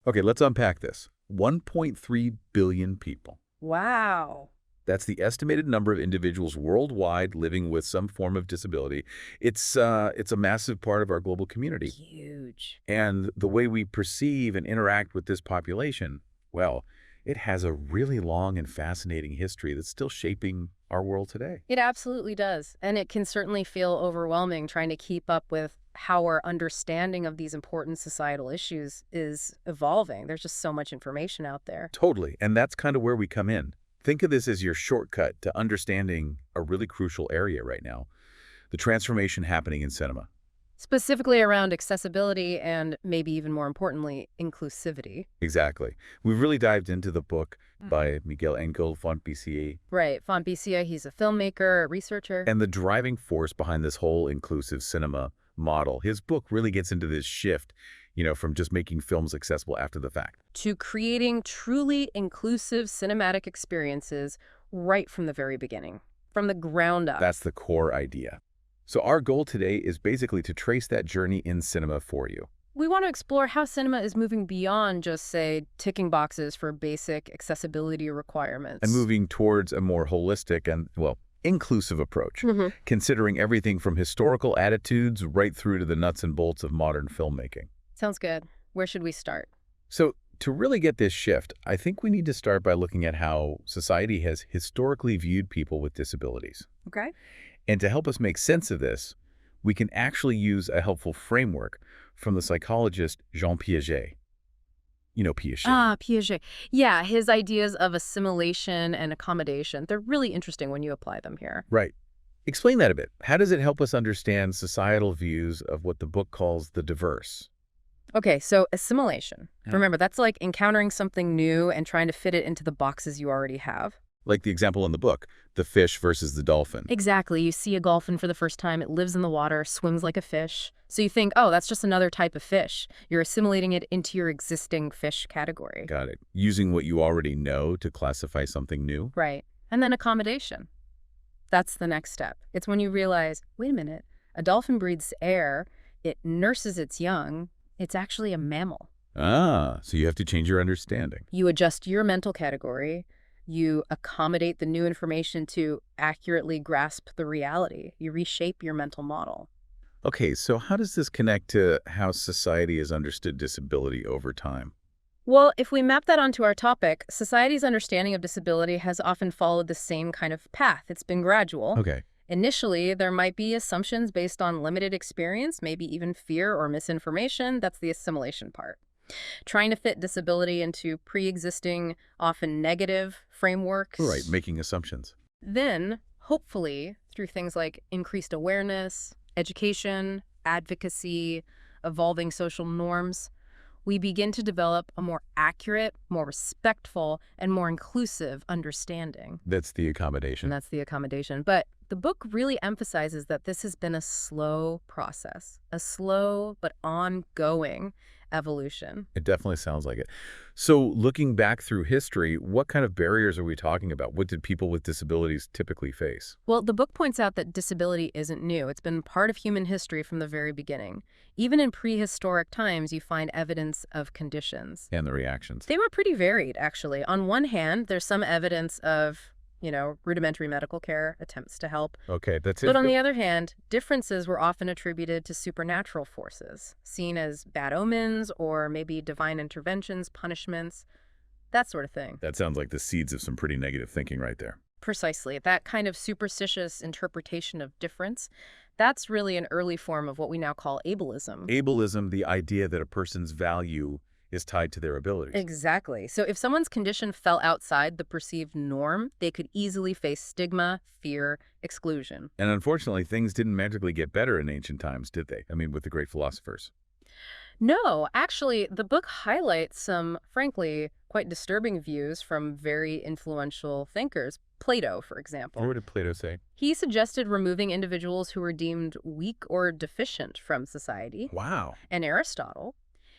Okay, let's unpack this. 1.3 billion people. Wow. That's the estimated number of individuals worldwide living with some form of disability. It's a massive part of our global community. Huge. And the way we perceive and interact with this population, well, it has a really long and fascinating history that's still shaping our world today. It absolutely does. And it can certainly feel overwhelming trying to keep up with how our understanding of these important societal issues is evolving. There's just so much information out there. Totally. And that's kind of where we come in. Think of this as your shortcut to understanding a really crucial area right now, the transformation happening in cinema. Specifically around accessibility and maybe even more importantly, inclusivity. Exactly. We've really dived into the book by Miguel Ángel Fontpicié Right. Fontpicié, he's a filmmaker, a researcher. and the driving force behind this whole inclusive cinema model. His book really gets into this shift, from just making films accessible after the fact. To creating truly inclusive cinematic experiences right from the very beginning, from the ground up. That's the core idea. So our goal today is basically to trace that journey in cinema for you. We want to explore how cinema is moving beyond just, say, ticking boxes for basic accessibility requirements. And moving towards a more holistic and, well, inclusive approach, considering everything from historical attitudes right through to the nuts and bolts of modern filmmaking. Sounds good. Where should we start? So to really get this shift, I think we need to start by looking at how society has historically viewed people with disabilities. Okay. And to help us make sense of this, we can actually use a helpful framework from the psychologist Jean Piaget. Piaget. Ah, Piaget. Yeah, his ideas of assimilation and accommodation, they're really interesting when you apply them here. Right. Explain that a bit. How does it help us understand societal views of what the book calls the diverse? Okay, so assimilation. Yeah. Remember, that's like encountering something new and trying to fit it into the boxes you already have. Like the example in the book, the fish versus the dolphin. Exactly. You see a dolphin for the first time. It lives in the water, swims like a fish. So you think, oh, that's just another type of fish. You're assimilating it into your existing fish category. Got it. Using what you already know to classify something new. Right. And then accommodation. That's the next step. It's when you realize, wait a minute, a dolphin breathes air, it nurses its young, it's actually a mammal. Ah, so you have to change your understanding. You adjust your mental category. You accommodate the new information to accurately grasp the reality. You reshape your mental model. Okay, so how does this connect to how society has understood disability over time? Well, if we map that onto our topic, society's understanding of disability has often followed the same kind of path. It's been gradual. Okay. Initially, there might be assumptions based on limited experience, maybe even fear or misinformation. That's the assimilation part. Trying to fit disability into pre-existing, often negative frameworks. Right, making assumptions. Then, hopefully, through things like increased awareness, education, advocacy, evolving social norms, we begin to develop a more accurate, more respectful, and more inclusive understanding. That's the accommodation. And that's the accommodation. But the book really emphasizes that this has been a slow process, a slow but ongoing evolution. It definitely sounds like it. So looking back through history, what kind of barriers are we talking about? What did people with disabilities typically face? Well, the book points out that disability isn't new. It's been part of human history from the very beginning. Even in prehistoric times, you find evidence of conditions. And the reactions. They were pretty varied, actually. On one hand, there's some evidence of, rudimentary medical care, attempts to help. Okay, that's it. But on the other hand, differences were often attributed to supernatural forces, seen as bad omens or maybe divine interventions, punishments, that sort of thing. That sounds like the seeds of some pretty negative thinking right there. Precisely. That kind of superstitious interpretation of difference, that's really an early form of what we now call ableism. Ableism, the idea that a person's value is tied to their abilities. Exactly. So if someone's condition fell outside the perceived norm, they could easily face stigma, fear, exclusion. And unfortunately, things didn't magically get better in ancient times, did they? I mean, with the great philosophers. No, actually, the book highlights some, frankly, quite disturbing views from very influential thinkers. Plato, for example. What did Plato say? He suggested removing individuals who were deemed weak or deficient from society. Wow. And Aristotle,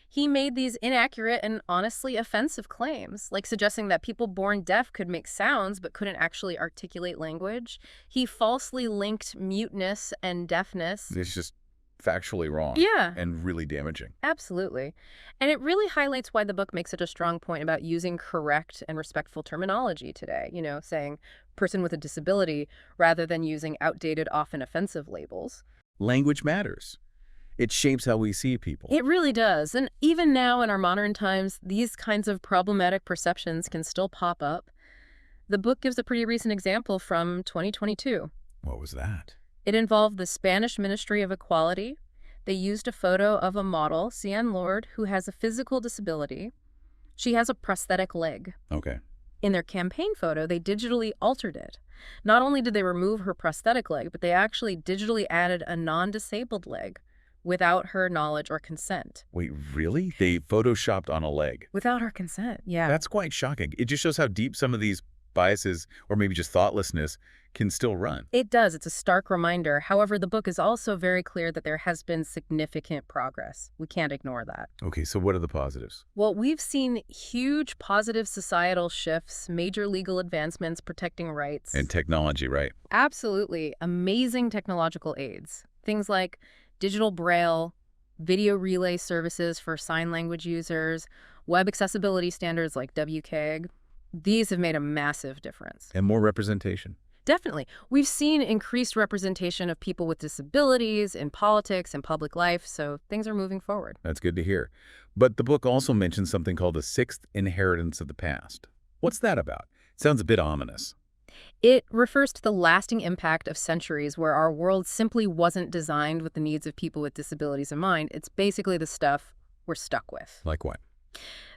he made these inaccurate and honestly offensive claims, like suggesting that people born deaf could make sounds but couldn't actually articulate language. He falsely linked muteness and deafness. It's just factually wrong. Yeah. And really damaging. Absolutely. And it really highlights why the book makes such a strong point about using correct and respectful terminology today, saying person with a disability rather than using outdated, often offensive labels. Language matters. It shapes how we see people. It really does. And even now in our modern times, these kinds of problematic perceptions can still pop up. The book gives a pretty recent example from 2022. What was that? It involved the Spanish Ministry of Equality. They used a photo of a model, Cian Lord, who has a physical disability. She has a prosthetic leg. Okay. In their campaign photo, they digitally altered it. Not only did they remove her prosthetic leg, but they actually digitally added a non-disabled leg without her knowledge or consent. Wait, really? They photoshopped on a leg? Without her consent, yeah. That's quite shocking. It just shows how deep some of these biases, or maybe just thoughtlessness, can still run. It does. It's a stark reminder. However, the book is also very clear that there has been significant progress. We can't ignore that. Okay, so what are the positives? Well, we've seen huge positive societal shifts, major legal advancements protecting rights. And technology, right? Absolutely. Amazing technological aids. Things like digital braille, video relay services for sign language users, web accessibility standards like WCAG. These have made a massive difference. And more representation. Definitely. We've seen increased representation of people with disabilities in politics and public life, so things are moving forward. That's good to hear. But the book also mentions something called the sixth inheritance of the past. What's that about? It sounds a bit ominous. It refers to the lasting impact of centuries where our world simply wasn't designed with the needs of people with disabilities in mind. It's basically the stuff we're stuck with. Like what?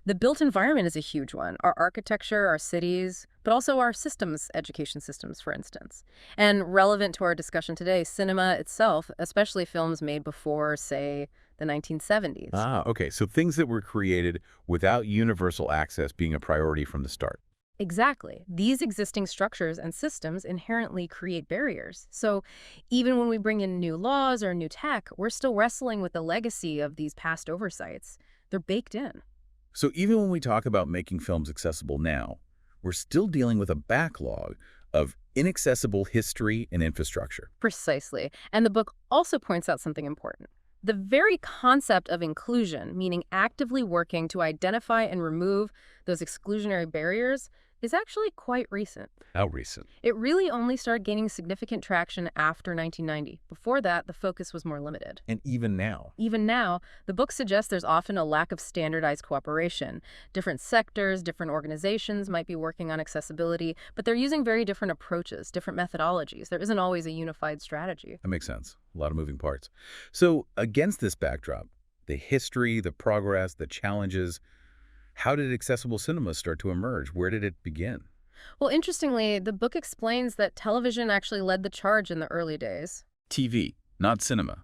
The built environment is a huge one. Our architecture, our cities, but also our systems, education systems, for instance. And relevant to our discussion today, cinema itself, especially films made before, say, the 1970s. Ah, okay. So things that were created without universal access being a priority from the start. Exactly. These existing structures and systems inherently create barriers. So even when we bring in new laws or new tech, we're still wrestling with the legacy of these past oversights. They're baked in. So even when we talk about making films accessible now, we're still dealing with a backlog of inaccessible history and infrastructure. Precisely. And the book also points out something important. The very concept of inclusion, meaning actively working to identify and remove those exclusionary barriers, is actually quite recent. How recent? It really only started gaining significant traction after 1990. Before that, the focus was more limited. And even now. Even now, the book suggests there's often a lack of standardized cooperation. Different sectors, different organizations might be working on accessibility, but they're using very different approaches, different methodologies. There isn't always a unified strategy. That makes sense. A lot of moving parts. So against this backdrop, the history, the progress, the challenges, how did accessible cinema start to emerge? Where did it begin? Well, interestingly, the book explains that television actually led the charge in the early days. TV, not cinema.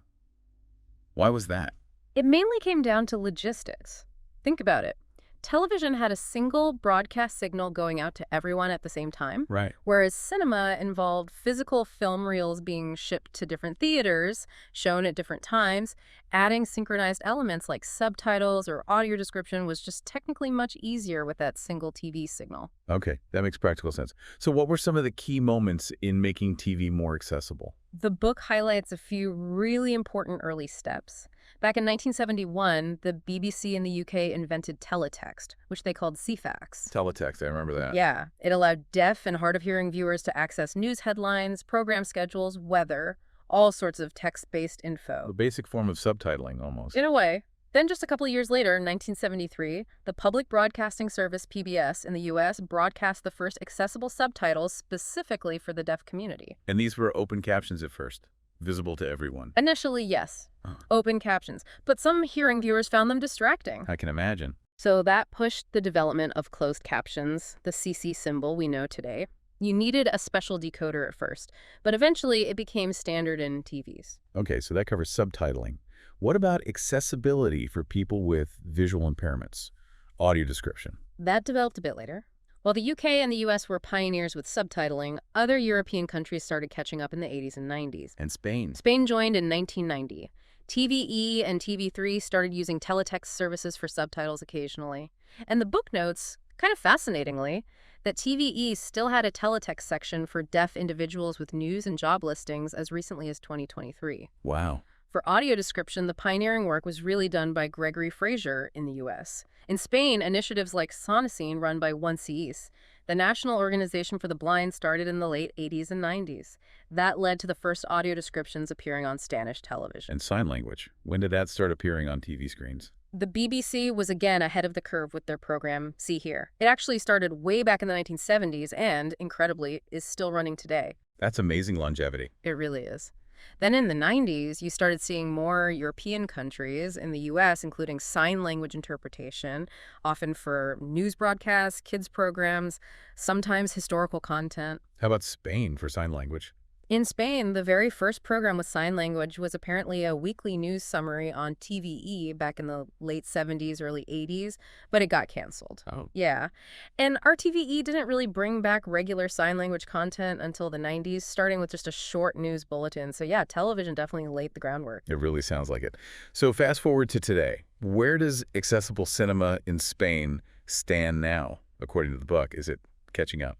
Why was that? It mainly came down to logistics. Think about it. Television had a single broadcast signal going out to everyone at the same time, Right. whereas cinema involved physical film reels being shipped to different theaters, shown at different times. Adding synchronized elements like subtitles or audio description was just technically much easier with that single TV signal. Okay, that makes practical sense. So what were some of the key moments in making TV more accessible? The book highlights a few really important early steps. Back in 1971, the BBC in the UK invented teletext, which they called CFAX. Teletext, I remember that. Yeah, it allowed deaf and hard-of-hearing viewers to access news headlines, program schedules, weather, all sorts of text-based info. The basic form of subtitling, almost. In a way. Then just a couple of years later, in 1973, the Public Broadcasting Service, PBS, in the U.S. broadcast the first accessible subtitles specifically for the deaf community. And these were open captions at first, visible to everyone. Initially, yes. Oh. Open captions. But some hearing viewers found them distracting. I can imagine. So that pushed the development of closed captions, the CC symbol we know today. You needed a special decoder at first, but eventually it became standard in TVs. Okay, so that covers subtitling. What about accessibility for people with visual impairments? Audio description. That developed a bit later. While the UK and the US were pioneers with subtitling, other European countries started catching up in the 80s and 90s. And Spain. Spain joined in 1990. TVE and TV3 started using teletext services for subtitles occasionally. And the book notes, kind of fascinatingly, that TVE still had a teletext section for deaf individuals with news and job listings as recently as 2023. Wow. For audio description, the pioneering work was really done by Gregory Fraser in the US. In Spain, initiatives like Sonocine, run by ONCIS, the National Organization for the Blind, started in the late 80s and 90s. That led to the first audio descriptions appearing on Spanish television. And sign language. When did that start appearing on TV screens? The BBC was again ahead of the curve with their program, See Here. It actually started way back in the 1970s and, incredibly, is still running today. That's amazing longevity. It really is. Then in the 90s, you started seeing more European countries in the US, including sign language interpretation, often for news broadcasts, kids programs, sometimes historical content. How about Spain for sign language? In Spain, the very first program with sign language was apparently a weekly news summary on TVE back in the late 70s, early 80s, but it got canceled. Oh. Yeah. And RTVE didn't really bring back regular sign language content until the 90s, starting with just a short news bulletin. So yeah, television definitely laid the groundwork. It really sounds like it. So fast forward to today. Where does accessible cinema in Spain stand now, according to the book? Is it catching up?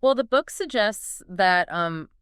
Well, the book suggests that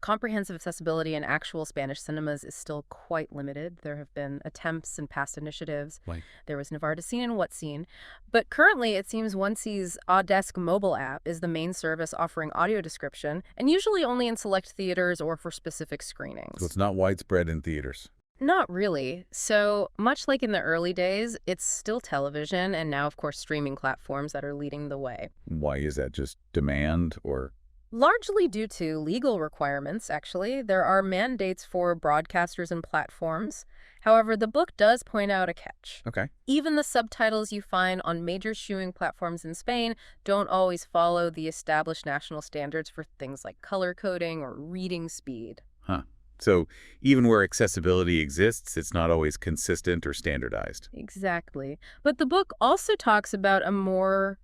comprehensive accessibility in actual Spanish cinemas is still quite limited. There have been attempts and past initiatives. Like, There was Novardicine and Whatscene. But currently, it seems OneSee's Audesk mobile app is the main service offering audio description, and usually only in select theaters or for specific screenings. so it's not widespread in theaters. Not really. So, much like in the early days, it's still television and now, of course, streaming platforms that are leading the way. Why is that? Just demand or? Largely due to legal requirements, actually. There are mandates for broadcasters and platforms. However, the book does point out a catch. Okay. Even the subtitles you find on major viewing platforms in Spain don't always follow the established national standards for things like color coding or reading speed. Huh. So even where accessibility exists, it's not always consistent or standardized. Exactly. But the book also talks about a more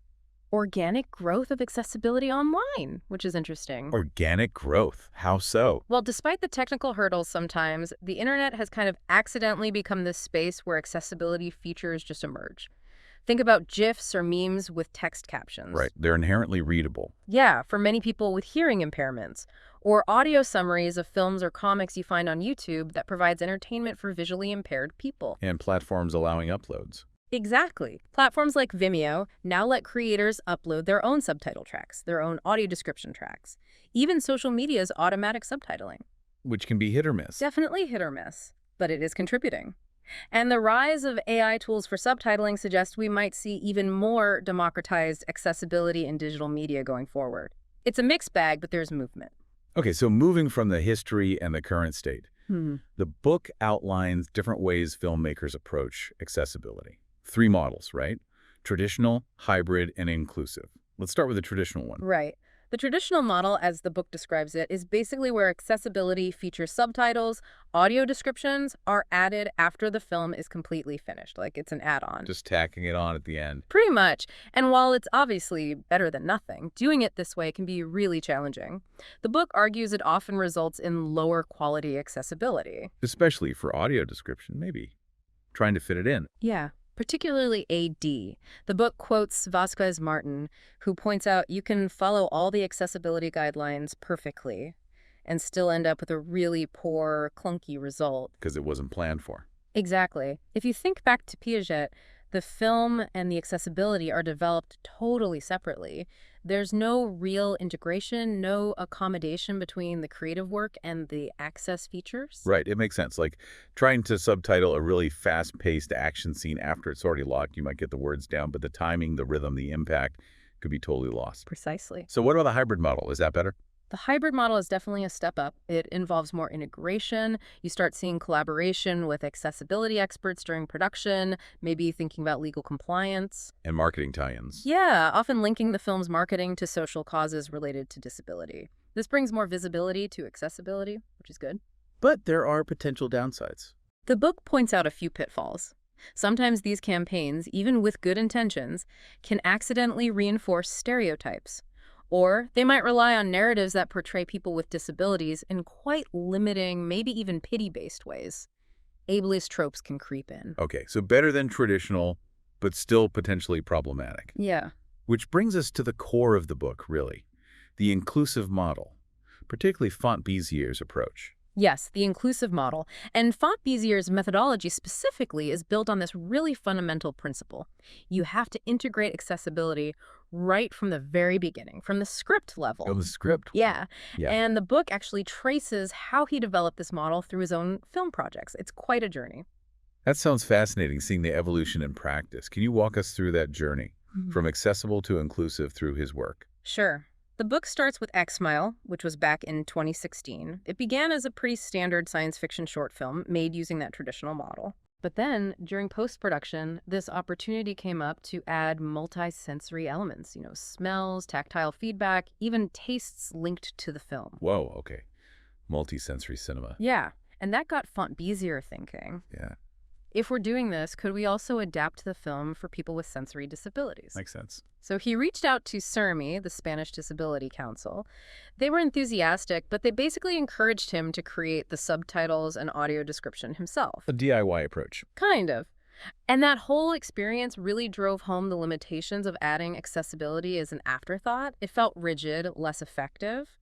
organic growth of accessibility online, which is interesting. Organic growth. How so? Well, despite the technical hurdles sometimes, the internet has kind of accidentally become this space where accessibility features just emerge. Think about GIFs or memes with text captions. Right. They're inherently readable. Yeah, for many people with hearing impairments. Or audio summaries of films or comics you find on YouTube that provides entertainment for visually impaired people. And platforms allowing uploads. Exactly. Platforms like Vimeo now let creators upload their own subtitle tracks, their own audio description tracks, even social media's automatic subtitling. Which can be hit or miss. Definitely hit or miss, but it is contributing. And the rise of AI tools for subtitling suggests we might see even more democratized accessibility in digital media going forward. It's a mixed bag, but there's movement. Okay, so moving from the history and the current state, the book outlines different ways filmmakers approach accessibility. 3 models, right? Traditional, hybrid, and inclusive. Let's start with the traditional one. Right. The traditional model, as the book describes it, is basically where accessibility features subtitles, audio descriptions are added after the film is completely finished, like it's an add-on. Just tacking it on at the end. Pretty much. And while it's obviously better than nothing, doing it this way can be really challenging. The book argues it often results in lower quality accessibility. Especially for audio description, maybe. Trying to fit it in. Yeah. Particularly AD. The book quotes Vasquez Martin, who points out you can follow all the accessibility guidelines perfectly and still end up with a really poor, clunky result. Because it wasn't planned for. Exactly. If you think back to Piaget, the film and the accessibility are developed totally separately. There's no real integration, no accommodation between the creative work and the access features. Right, it makes sense. Like trying to subtitle a really fast-paced action scene after it's already locked, you might get the words down, but the timing, the rhythm, the impact could be totally lost. Precisely. So what about the hybrid model? Is that better? The hybrid model is definitely a step up. It involves more integration. You start seeing collaboration with accessibility experts during production, maybe thinking about legal compliance. And marketing tie-ins. Yeah, often linking the film's marketing to social causes related to disability. This brings more visibility to accessibility, which is good. But there are potential downsides. The book points out a few pitfalls. Sometimes these campaigns, even with good intentions, can accidentally reinforce stereotypes. Or they might rely on narratives that portray people with disabilities in quite limiting, maybe even pity-based ways. Ableist tropes can creep in. Okay, so better than traditional, but still potentially problematic. Yeah. Which brings us to the core of the book, really. The inclusive model, particularly Fontbezier's approach. Yes, the inclusive model. And Font-Bezier's methodology specifically is built on this really fundamental principle. You have to integrate accessibility right from the very beginning, from the script Oh, level. the script. Yeah, Yeah. and the book actually traces how he developed this model through his own film projects. It's quite a journey. That sounds fascinating, seeing the evolution in practice. Can you walk us through that journey, from accessible to inclusive through his work? Sure. The book starts with X-Mile, which was back in 2016. It began as a pretty standard science fiction short film made using that traditional model. But then, during post-production, this opportunity came up to add multi-sensory elements, smells, tactile feedback, even tastes linked to the film. Whoa, okay. Multi-sensory cinema. Yeah, and that got Font-Bezier thinking. Yeah, If we're doing this, could we also adapt the film for people with sensory disabilities? makes sense. So he reached out to CERMI, the Spanish Disability Council. They were enthusiastic, but they basically encouraged him to create the subtitles and audio description himself. A DIY approach. Kind of. And that whole experience really drove home the limitations of adding accessibility as an afterthought. It felt rigid, less effective.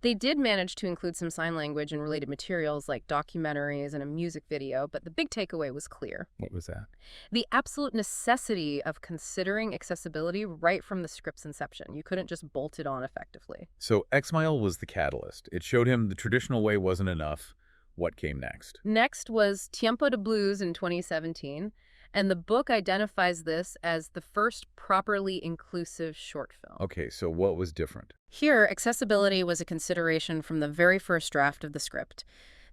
They did manage to include some sign language and related materials like documentaries and a music video, but the big takeaway was clear. What was that? The absolute necessity of considering accessibility right from the script's inception. You couldn't just bolt it on effectively. So X-Mile was the catalyst. It showed him the traditional way wasn't enough. What came next? Next was Tiempo de Blues in 2017, and the book identifies this as the first properly inclusive short film. Okay, so what was different? Here, accessibility was a consideration from the very first draft of the script.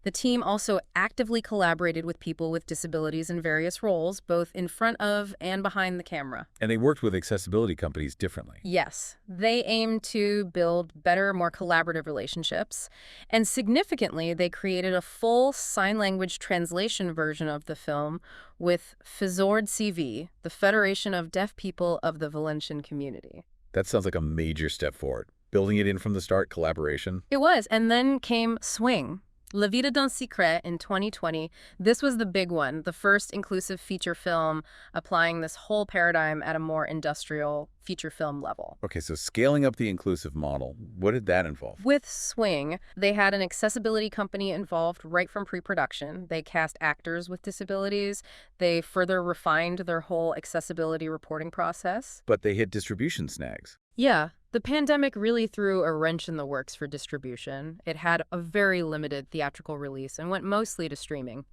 The team also actively collaborated with people with disabilities in various roles, both in front of and behind the camera. And they worked with accessibility companies differently. Yes, they aimed to build better, more collaborative relationships. And significantly, they created a full sign language translation version of the film with FEZORD CV, the Federation of Deaf People of the Valencian Community. That sounds like a major step forward. Building it in from the start, collaboration. It was, and then came Swing. La Vida d'un Secret in 2020. This was the big one, the first inclusive feature film applying this whole paradigm at a more industrial feature film level. Okay, so scaling up the inclusive model, what did that involve? With Swing, they had an accessibility company involved right from pre-production. They cast actors with disabilities. They further refined their whole accessibility reporting process. But they hit distribution snags. Yeah, the pandemic really threw a wrench in the works for distribution. It had a very limited theatrical release and went mostly to streaming.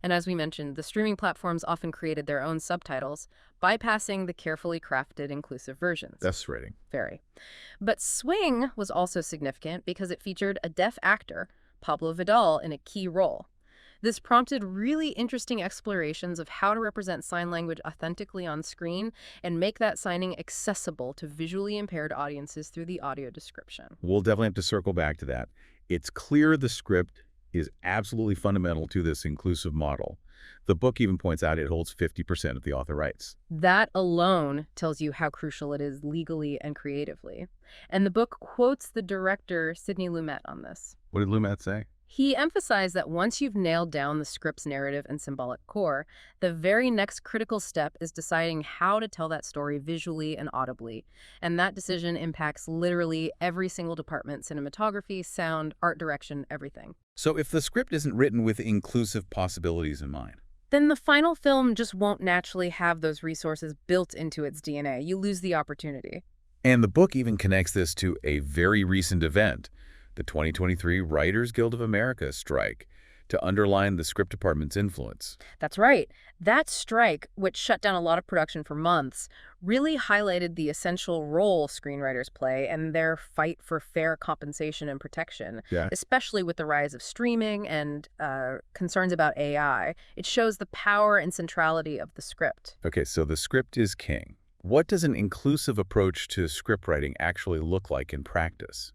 And as we mentioned, the streaming platforms often created their own subtitles, bypassing the carefully crafted inclusive versions. That's rating. Very. But Swing was also significant because it featured a deaf actor, Pablo Vidal, in a key role. This prompted really interesting explorations of how to represent sign language authentically on screen and make that signing accessible to visually impaired audiences through the audio description. We'll definitely have to circle back to that. It's clear the script is absolutely fundamental to this inclusive model. The book even points out it holds 50% of the author rights. That alone tells you how crucial it is legally and creatively. And the book quotes the director, Sidney Lumet, on this. What did Lumet say? He emphasized that once you've nailed down the script's narrative and symbolic core, the very next critical step is deciding how to tell that story visually and audibly. And that decision impacts literally every single department: cinematography, sound, art direction, everything. So if the script isn't written with inclusive possibilities in mind, Then the final film just won't naturally have those resources built into its DNA. You lose the opportunity. and the book even connects this to a very recent event, the 2023 Writers Guild of America strike, to underline the script department's influence. That's right. That strike, which shut down a lot of production for months, really highlighted the essential role screenwriters play and their fight for fair compensation and protection, Yeah. especially with the rise of streaming and concerns about AI. It shows the power and centrality of the script. Okay, so the script is king. What does an inclusive approach to script writing actually look like in practice?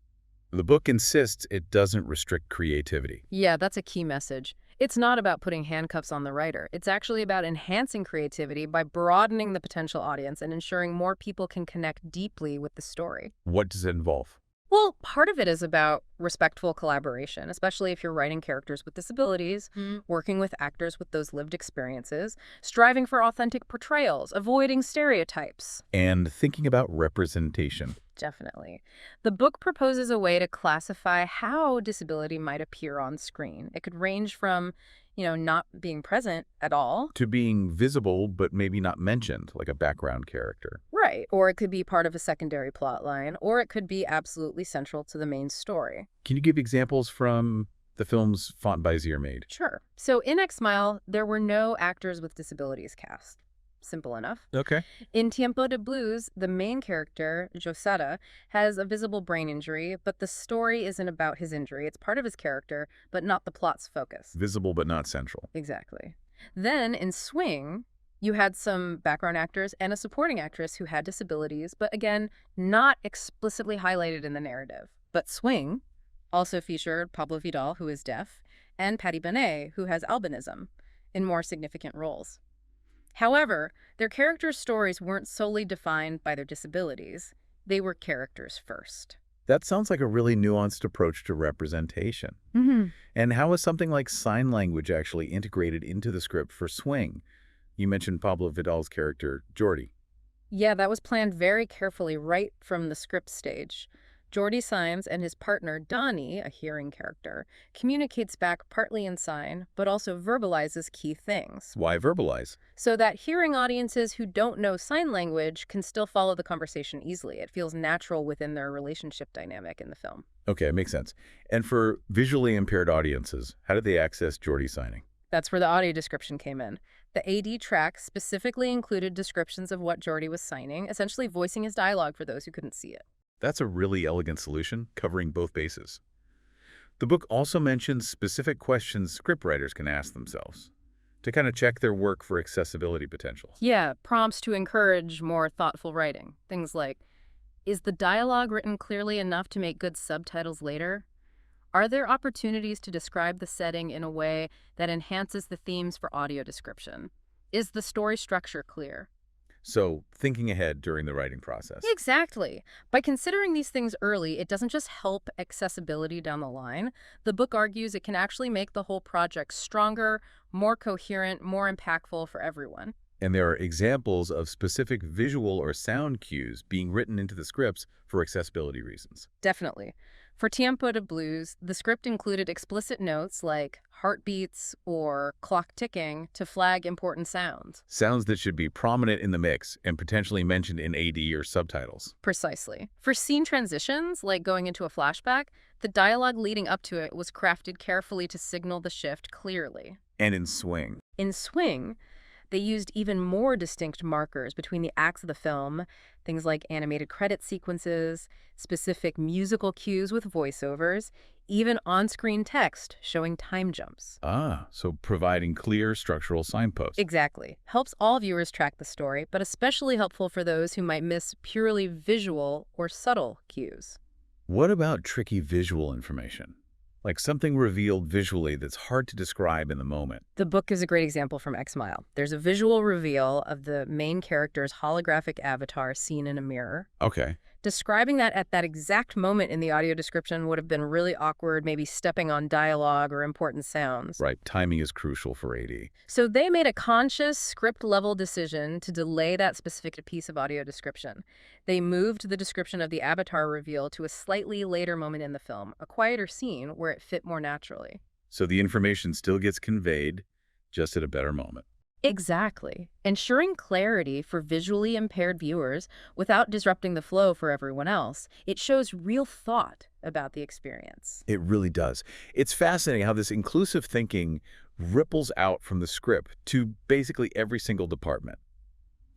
The book insists it doesn't restrict creativity. Yeah, that's a key message. It's not about putting handcuffs on the writer. It's actually about enhancing creativity by broadening the potential audience and ensuring more people can connect deeply with the story. What does it involve? Well, part of it is about respectful collaboration, especially if you're writing characters with disabilities, working with actors with those lived experiences, striving for authentic portrayals, avoiding stereotypes. And thinking about representation. Definitely. The book proposes a way to classify how disability might appear on screen. It could range from, not being present at all. To being visible but maybe not mentioned, like a background character. Right. Or it could be part of a secondary plot line, or it could be absolutely central to the main story. Can you give examples from the films Fontbazir made? Sure. So in X Mile, there were no actors with disabilities cast. Simple enough. Okay. In Tiempo de Blues, the main character, Josada, has a visible brain injury, but the story isn't about his injury. It's part of his character, but not the plot's focus. Visible but not central. Exactly. Then in Swing, you had some background actors and a supporting actress who had disabilities, but again, not explicitly highlighted in the narrative. But Swing also featured Pablo Vidal, who is deaf, and Patty Benet, who has albinism, in more significant roles. However, their characters' stories weren't solely defined by their disabilities. They were characters first. That sounds like a really nuanced approach to representation. And how is something like sign language actually integrated into the script for Swing? You mentioned Pablo Vidal's character, Jordi. Yeah, that was planned very carefully right from the script stage. Jordi Symes and his partner, Donnie, a hearing character, communicates back partly in sign, but also verbalizes key things, Why verbalize? so that hearing audiences who don't know sign language can still follow the conversation easily. It feels natural within their relationship dynamic in the film. Okay, makes sense. And for visually impaired audiences, how did they access Jordi signing? That's where the audio description came in. The AD track specifically included descriptions of what Jordi was signing, essentially voicing his dialogue for those who couldn't see it. That's a really elegant solution, covering both bases. The book also mentions specific questions scriptwriters can ask themselves to kind of check their work for accessibility potential. Yeah, prompts to encourage more thoughtful writing. Things like, is the dialogue written clearly enough to make good subtitles later? Are there opportunities to describe the setting in a way that enhances the themes for audio description? Is the story structure clear? So, thinking ahead during the writing process. Exactly. By considering these things early, it doesn't just help accessibility down the line. The book argues it can actually make the whole project stronger, more coherent, more impactful for everyone. And there are examples of specific visual or sound cues being written into the scripts for accessibility reasons. Definitely. For Tiempo de Blues, the script included explicit notes like heartbeats or clock ticking to flag important sounds. Sounds that should be prominent in the mix and potentially mentioned in AD or subtitles. Precisely. For scene transitions, like going into a flashback, the dialogue leading up to it was crafted carefully to signal the shift clearly. And in Swing. In Swing, they used even more distinct markers between the acts of the film, things like animated credit sequences, specific musical cues with voiceovers, even on-screen text showing time jumps. Ah, so providing clear structural signposts. Exactly. Helps all viewers track the story, but especially helpful for those who might miss purely visual or subtle cues. What about tricky visual information? Like something revealed visually that's hard to describe in the moment. The book is a great example from X Mile. There's a visual reveal of the main character's holographic avatar seen in a mirror. Okay. Describing that at that exact moment in the audio description would have been really awkward, maybe stepping on dialogue or important sounds. Right, timing is crucial for AD. So they made a conscious script-level decision to delay that specific piece of audio description. They moved the description of the avatar reveal to a slightly later moment in the film, a quieter scene where it fit more naturally. So the information still gets conveyed, just at a better moment. Exactly. Ensuring clarity for visually impaired viewers without disrupting the flow for everyone else. It shows real thought about the experience. It really does. It's fascinating how this inclusive thinking ripples out from the script to basically every single department.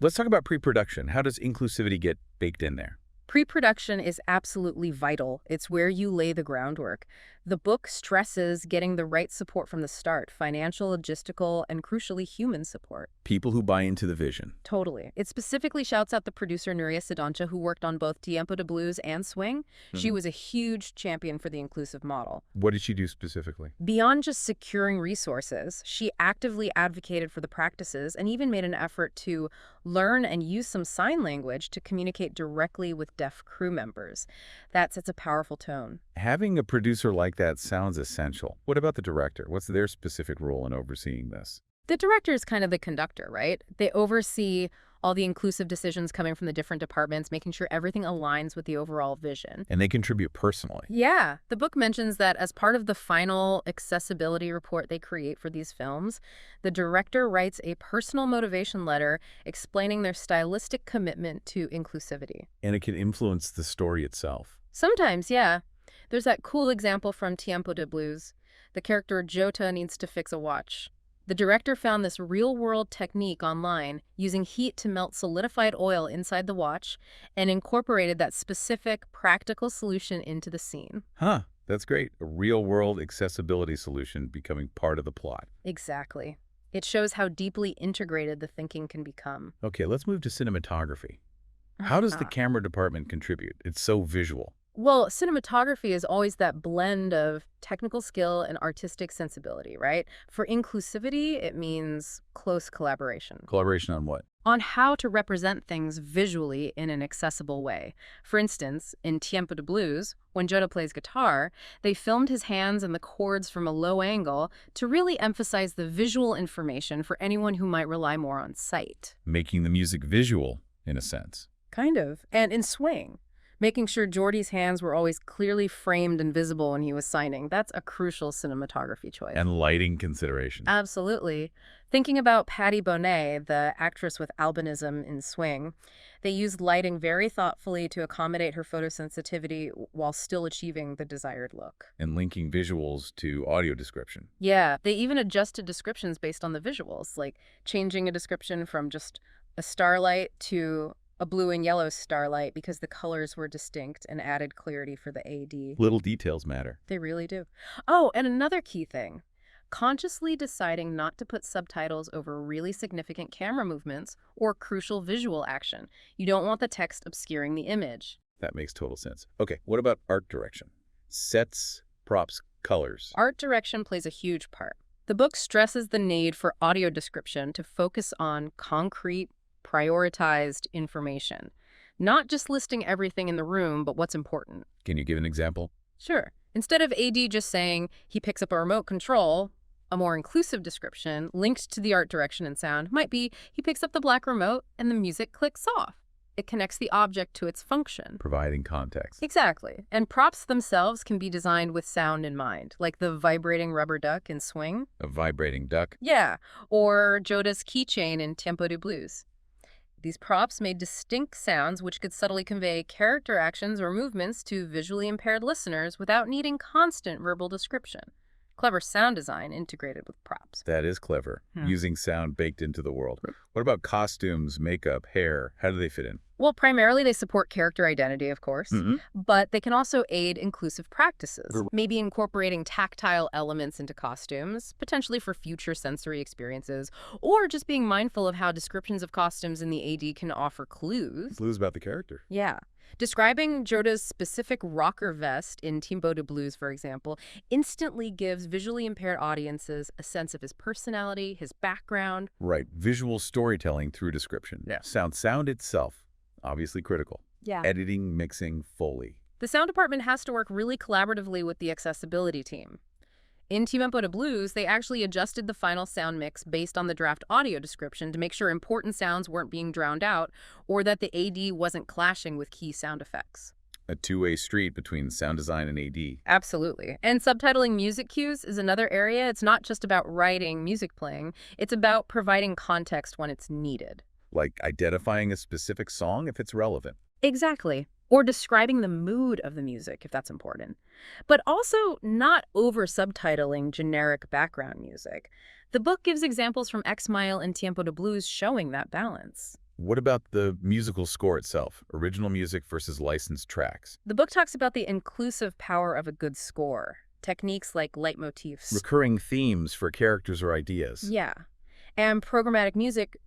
Let's talk about pre-production. How does inclusivity get baked in there? Pre-production is absolutely vital. It's where you lay the groundwork. The book stresses getting the right support from the start, financial, logistical, and crucially human support. People who buy into the vision. Totally. It specifically shouts out the producer Nuria Sidancha, who worked on both Tiempo de Blues and Swing. She was a huge champion for the inclusive model. What did she do specifically? Beyond just securing resources, she actively advocated for the practices and even made an effort to learn and use some sign language to communicate directly with deaf crew members. That sets a powerful tone. Having a producer like that sounds essential. What about the director? What's their specific role in overseeing this? The director is kind of the conductor, right? They oversee all the inclusive decisions coming from the different departments, making sure everything aligns with the overall vision. And they contribute personally. Yeah, the book mentions that as part of the final accessibility report they create for these films, the director writes a personal motivation letter explaining their stylistic commitment to inclusivity. And it can influence the story itself. Sometimes, yeah. There's that cool example from Tiempo de Blues. The character Jota needs to fix a watch. The director found this real-world technique online using heat to melt solidified oil inside the watch and incorporated that specific, practical solution into the scene. Huh, that's great. A real-world accessibility solution becoming part of the plot. Exactly. It shows how deeply integrated the thinking can become. Okay, let's move to cinematography. How does the camera department contribute? It's so visual. Well, cinematography is always that blend of technical skill and artistic sensibility, right? For inclusivity, it means close collaboration Collaboration on what? on how to represent things visually in an accessible way. For instance, in Tiempo de Blues, when Jota plays guitar, they filmed his hands and the chords from a low angle to really emphasize the visual information for anyone who might rely more on sight. Making the music visual, in a sense. Kind of. And in Swing, making sure Geordie's hands were always clearly framed and visible when he was signing. That's a crucial cinematography choice. And lighting consideration. Absolutely. Thinking about Patty Bonet, the actress with albinism in Swing, they used lighting very thoughtfully to accommodate her photosensitivity while still achieving the desired look. And linking visuals to audio description. Yeah, they even adjusted descriptions based on the visuals, like changing a description from just a starlight to a blue and yellow starlight because the colors were distinct and added clarity for the AD. Little details matter. They really do. Oh, and another key thing. Consciously deciding not to put subtitles over really significant camera movements or crucial visual action. You don't want the text obscuring the image. That makes total sense. Okay, what about art direction? Sets, props, colors. Art direction plays a huge part. The book stresses the need for audio description to focus on concrete, prioritized information. Not just listing everything in the room, but what's important. Can you give an example? Sure. Instead of AD just saying he picks up a remote control, a more inclusive description linked to the art direction and sound might be he picks up the black remote and the music clicks off. It connects the object to its function. Providing context. Exactly. And props themselves can be designed with sound in mind, like the vibrating rubber duck in Swing. A vibrating duck. Yeah. Or Jota's keychain in Tiempo de Blues. These props made distinct sounds which could subtly convey character actions or movements to visually impaired listeners without needing constant verbal description. Clever sound design integrated with props. That is clever. Using sound baked into the world. What about costumes, makeup, hair? How do they fit in? Well, primarily they support character identity, of course, but they can also aid inclusive practices, maybe incorporating tactile elements into costumes, potentially for future sensory experiences, or just being mindful of how descriptions of costumes in the AD can offer clues. Clues about the character. Yeah. Describing Jota's specific rocker vest in Tiempo de Blues, for example, instantly gives visually impaired audiences a sense of his personality, his background. Right. Visual storytelling through description. Yeah. Sound itself, obviously critical. Yeah. Editing, mixing, Foley. The sound department has to work really collaboratively with the accessibility team. In Tiempo de Blues, they actually adjusted the final sound mix based on the draft audio description to make sure important sounds weren't being drowned out or that the AD wasn't clashing with key sound effects. A two-way street between sound design and AD. Absolutely. And subtitling music cues is another area. It's not just about writing music playing. It's about providing context when it's needed. Like identifying a specific song if it's relevant. Exactly. Or describing the mood of the music, if that's important. But also not over-subtitling generic background music. The book gives examples from X-Mile and Tiempo de Blues showing that balance. What about the musical score itself? Original music versus licensed tracks. The book talks about the inclusive power of a good score. Techniques like leitmotifs. Recurring themes for characters or ideas. Yeah. And programmatic music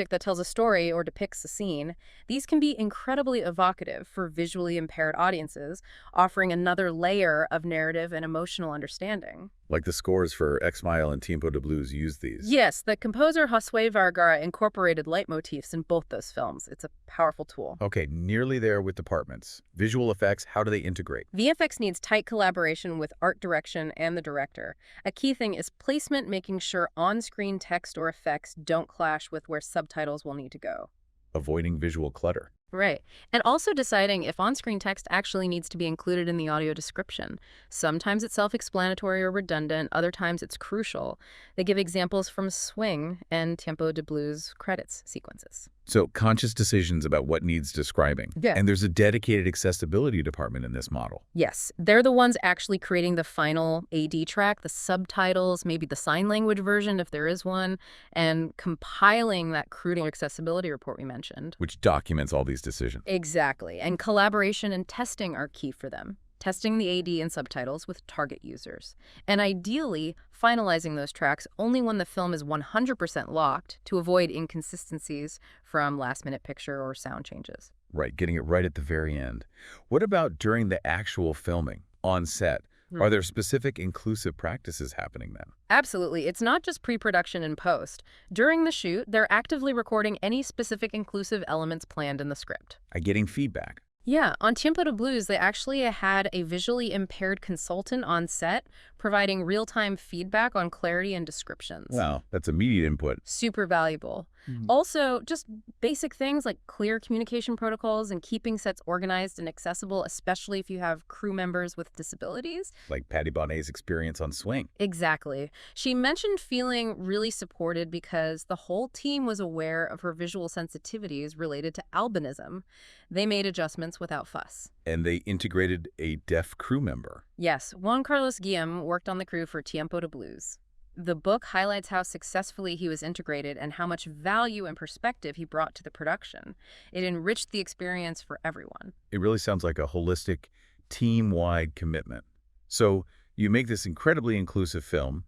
that tells a story or depicts a scene, these can be incredibly evocative for visually impaired audiences, offering another layer of narrative and emotional understanding. Like the scores for X-Mile and Tiempo de Blues use these. Yes, the composer Josue Vergara incorporated leitmotifs in both those films. It's a powerful tool. Okay, nearly there with departments. Visual effects, how do they integrate? VFX needs tight collaboration with art direction and the director. A key thing is placement, making sure on-screen text or effects don't clash with where subtitles will need to go. avoiding visual clutter. Right. And also deciding if on-screen text actually needs to be included in the audio description. Sometimes it's self-explanatory or redundant, other times it's crucial. They give examples from Swing and Tiempo de Blues credits sequences. So conscious decisions about what needs describing. Yeah. And there's a dedicated accessibility department in this model. Yes, they're the ones actually creating the final AD track, the subtitles, maybe the sign language version if there is one, and compiling that crucial accessibility report we mentioned. Which documents all these decisions. Exactly, and collaboration and testing are key for them. Testing the AD and subtitles with target users. And ideally, finalizing those tracks only when the film is 100% locked to avoid inconsistencies from last-minute picture or sound changes. Right, getting it right at the very end. What about during the actual filming, on set? Are there specific inclusive practices happening then? Absolutely. It's not just pre-production and post. During the shoot, they're actively recording any specific inclusive elements planned in the script. Getting feedback. Yeah, on Tiempo de Blues, they actually had a visually impaired consultant on set providing real-time feedback on clarity and descriptions. Wow, that's immediate input. Super valuable. Also, just basic things like clear communication protocols and keeping sets organized and accessible, especially if you have crew members with disabilities. Like Patty Bonnet's experience on Swing. Exactly. She mentioned feeling really supported because the whole team was aware of her visual sensitivities related to albinism. They made adjustments without fuss. And they integrated a deaf crew member. Yes, Juan Carlos Guillem worked on the crew for Tiempo de Blues. The book highlights how successfully he was integrated and how much value and perspective he brought to the production. It enriched the experience for everyone. It really sounds like a holistic, team-wide commitment. So you make this incredibly inclusive film.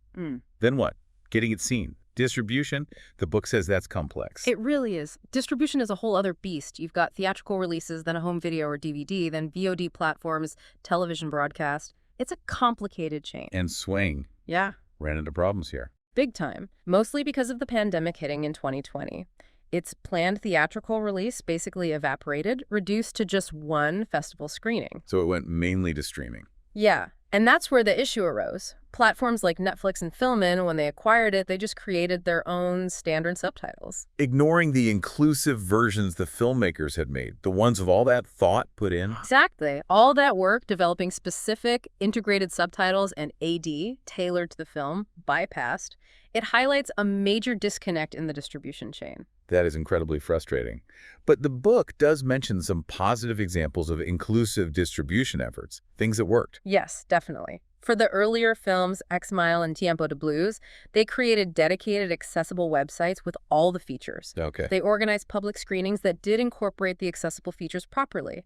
Then what? Getting it seen. Distribution, the book says that's complex. It really is. Distribution is a whole other beast. You've got theatrical releases, then a home video or DVD, then VOD platforms, television broadcast. It's a complicated chain. And Swing Yeah. ran into problems here. Big time. Mostly because of the pandemic hitting in 2020. Its planned theatrical release basically evaporated, reduced to just one festival screening. So it went mainly to streaming. Yeah, and that's where the issue arose. Platforms like Netflix and Filmin, when they acquired it, they just created their own standard subtitles. Ignoring the inclusive versions the filmmakers had made, the ones of all that thought put in. Exactly. All that work developing specific integrated subtitles and AD tailored to the film bypassed. It highlights a major disconnect in the distribution chain. That is incredibly frustrating. But the book does mention some positive examples of inclusive distribution efforts, things that worked. Yes, definitely. For the earlier films, X-Mile and Tiempo de Blues, they created dedicated, accessible websites with all the features. Okay. They organized public screenings that did incorporate the accessible features properly.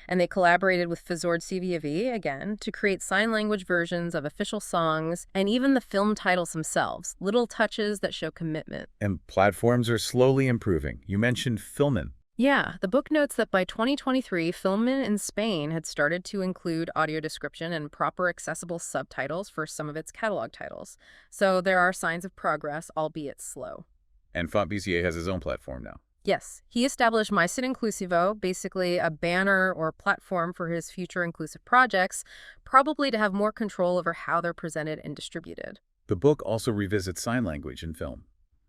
And they collaborated with Fazord CVAV, again, to create sign language versions of official songs and even the film titles themselves, little touches that show commitment. And platforms are slowly improving. You mentioned Filmin. Yeah, the book notes that by 2023, Filmin in Spain had started to include audio description and proper accessible subtitles for some of its catalog titles. So there are signs of progress, albeit slow. And Font BCA has his own platform now. Yes, he established MyCit Inclusivo, basically a banner or platform for his future inclusive projects, probably to have more control over how they're presented and distributed. The book also revisits sign language in film.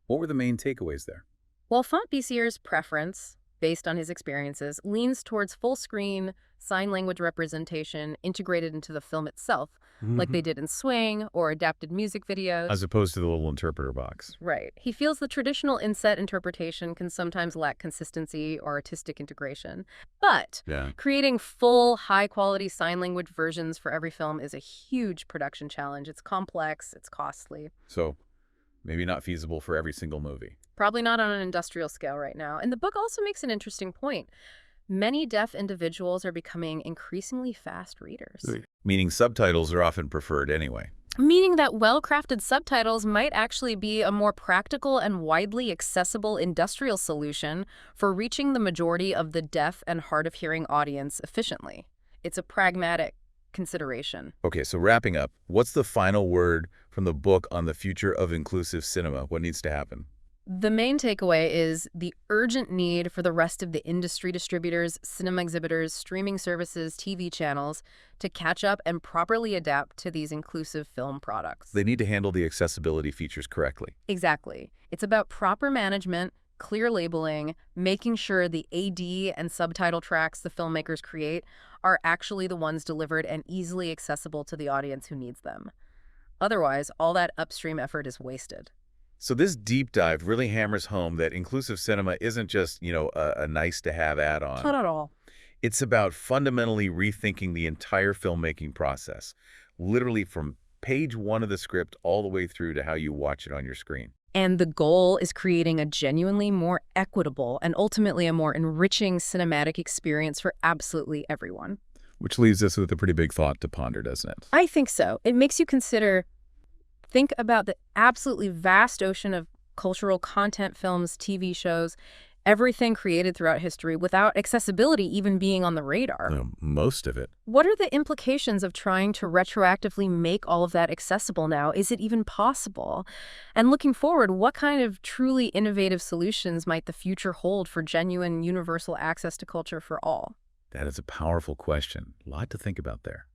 What were the main takeaways there? While Font BCA's preference, based on his experiences, leans towards full-screen sign language representation integrated into the film itself, like they did in Swing or adapted music videos. As opposed to the little interpreter box. Right. He feels the traditional inset interpretation can sometimes lack consistency or artistic integration. But creating full, high-quality sign language versions for every film is a huge production challenge. It's complex, it's costly. So maybe not feasible for every single movie. Probably not on an industrial scale right now. And the book also makes an interesting point. Many deaf individuals are becoming increasingly fast readers. Meaning subtitles are often preferred anyway. Meaning that well-crafted subtitles might actually be a more practical and widely accessible industrial solution for reaching the majority of the deaf and hard-of-hearing audience efficiently. It's a pragmatic consideration. Okay, so wrapping up, what's the final word from the book on the future of inclusive cinema? What needs to happen? The main takeaway is the urgent need for the rest of the industry distributors, cinema exhibitors, streaming services, TV channels to catch up and properly adapt to these inclusive film products. They need to handle the accessibility features correctly. Exactly. It's about proper management, clear labeling, making sure the AD and subtitle tracks the filmmakers create are actually the ones delivered and easily accessible to the audience who needs them. Otherwise, all that upstream effort is wasted. So this deep dive really hammers home that inclusive cinema isn't just, a nice-to-have add-on. Not at all. It's about fundamentally rethinking the entire filmmaking process, literally from page one of the script all the way through to how you watch it on your screen. And the goal is creating a genuinely more equitable and ultimately a more enriching cinematic experience for absolutely everyone. Which leaves us with a pretty big thought to ponder, doesn't it? I think so. It makes you think about the absolutely vast ocean of cultural content, films, TV shows, everything created throughout history without accessibility even being on the radar. Most of it. What are the implications of trying to retroactively make all of that accessible now? Is it even possible? And looking forward, what kind of truly innovative solutions might the future hold for genuine universal access to culture for all? That is a powerful question. A lot to think about there.